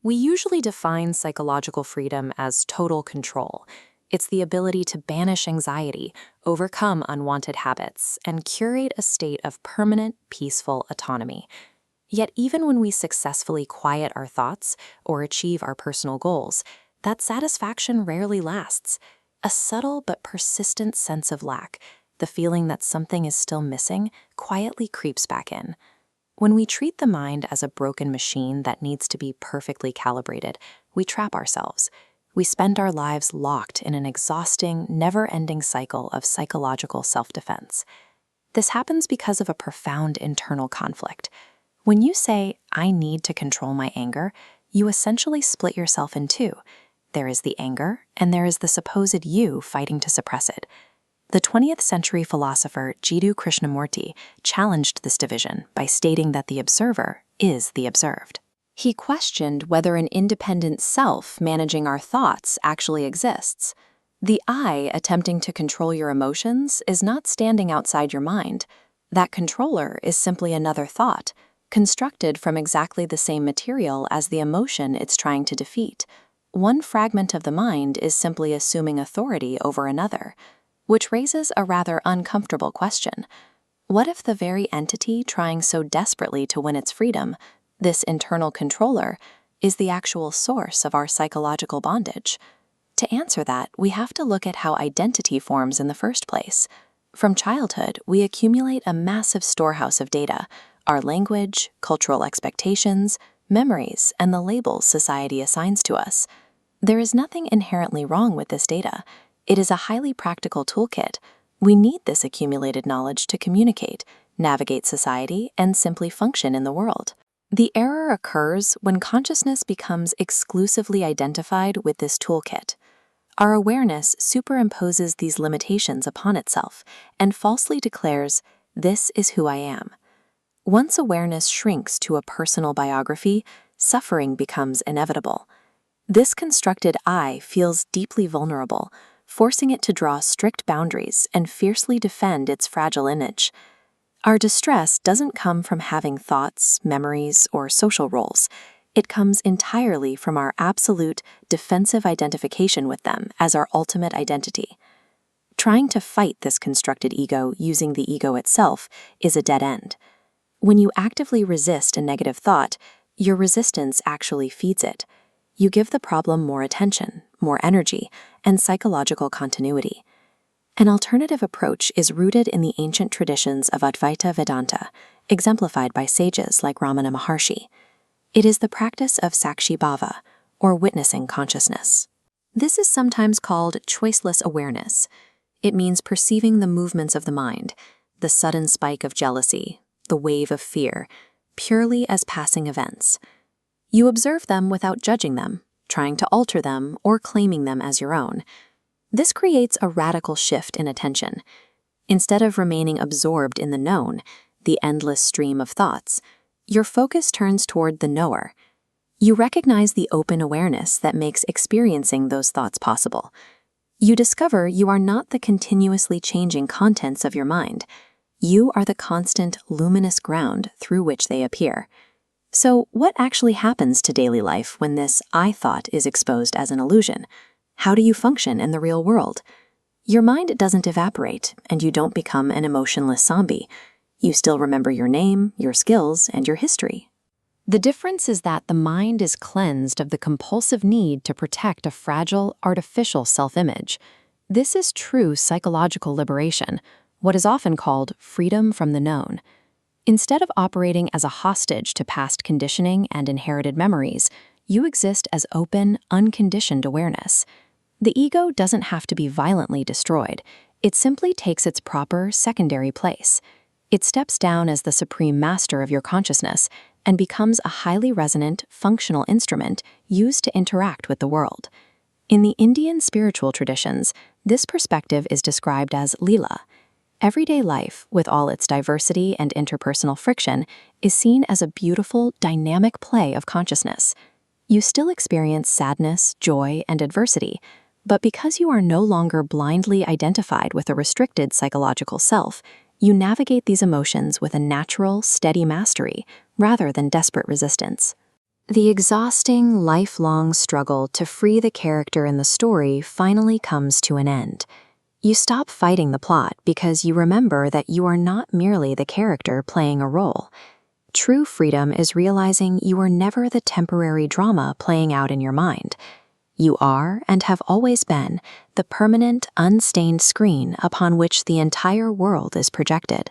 We usually define psychological freedom as total control. It's the ability to banish anxiety, overcome unwanted habits, and curate a state of permanent, peaceful autonomy. Yet even when we successfully quiet our thoughts or achieve our personal goals, that satisfaction rarely lasts. A subtle but persistent sense of lack, the feeling that something is still missing, quietly creeps back in. When we treat the mind as a broken machine that needs to be perfectly calibrated, we trap ourselves. We spend our lives locked in an exhausting, never-ending cycle of psychological self-defense. This happens because of a profound internal conflict. When you say, "I need to control my anger," you essentially split yourself in two. There is the anger, and there is the supposed you fighting to suppress it. The 20th century philosopher Jiddu Krishnamurti challenged this division by stating that the observer is the observed. He questioned whether an independent self managing our thoughts actually exists. The I attempting to control your emotions is not standing outside your mind. That controller is simply another thought, constructed from exactly the same material as the emotion it's trying to defeat. One fragment of the mind is simply assuming authority over another, which raises a rather uncomfortable question. What if the very entity trying so desperately to win its freedom, this internal controller, is the actual source of our psychological bondage? To answer that, we have to look at how identity forms in the first place. From childhood, we accumulate a massive storehouse of data: our language, cultural expectations, memories, and the labels society assigns to us. There is nothing inherently wrong with this data. It is a highly practical toolkit. We need this accumulated knowledge to communicate, navigate society, and simply function in the world. The error occurs when consciousness becomes exclusively identified with this toolkit. Our awareness superimposes these limitations upon itself and falsely declares, "This is who I am." Once awareness shrinks to a personal biography, suffering becomes inevitable. This constructed I feels deeply vulnerable, forcing it to draw strict boundaries and fiercely defend its fragile image. Our distress doesn't come from having thoughts, memories, or social roles. It comes entirely from our absolute, defensive identification with them as our ultimate identity. Trying to fight this constructed ego using the ego itself is a dead end. When you actively resist a negative thought, your resistance actually feeds it. You give the problem more attention, more energy, and psychological continuity. An alternative approach is rooted in the ancient traditions of Advaita Vedanta, exemplified by sages like Ramana Maharshi. It is the practice of Sakshi Bhava, or witnessing consciousness. This is sometimes called choiceless awareness. It means perceiving the movements of the mind, the sudden spike of jealousy, the wave of fear, purely as passing events. You observe them without judging them, trying to alter them, or claiming them as your own. This creates a radical shift in attention. Instead of remaining absorbed in the known, the endless stream of thoughts, your focus turns toward the knower. You recognize the open awareness that makes experiencing those thoughts possible. You discover you are not the continuously changing contents of your mind. You are the constant, luminous ground through which they appear. So, what actually happens to daily life when this I thought is exposed as an illusion? How do you function in the real world? Your mind doesn't evaporate, and you don't become an emotionless zombie. You still remember your name, your skills, and your history. The difference is that the mind is cleansed of the compulsive need to protect a fragile, artificial self-image. This is true psychological liberation, what is often called freedom from the known. Instead of operating as a hostage to past conditioning and inherited memories, you exist as open, unconditioned awareness. The ego doesn't have to be violently destroyed. It simply takes its proper, secondary place. It steps down as the supreme master of your consciousness and becomes a highly resonant, functional instrument used to interact with the world. In the Indian spiritual traditions, this perspective is described as lila. Everyday life, with all its diversity and interpersonal friction, is seen as a beautiful, dynamic play of consciousness. You still experience sadness, joy, and adversity, but because you are no longer blindly identified with a restricted psychological self, you navigate these emotions with a natural, steady mastery rather than desperate resistance. The exhausting, lifelong struggle to free the character in the story finally comes to an end. You stop fighting the plot because you remember that you are not merely the character playing a role. True freedom is realizing you are never the temporary drama playing out in your mind. You are, and have always been, the permanent, unstained screen upon which the entire world is projected.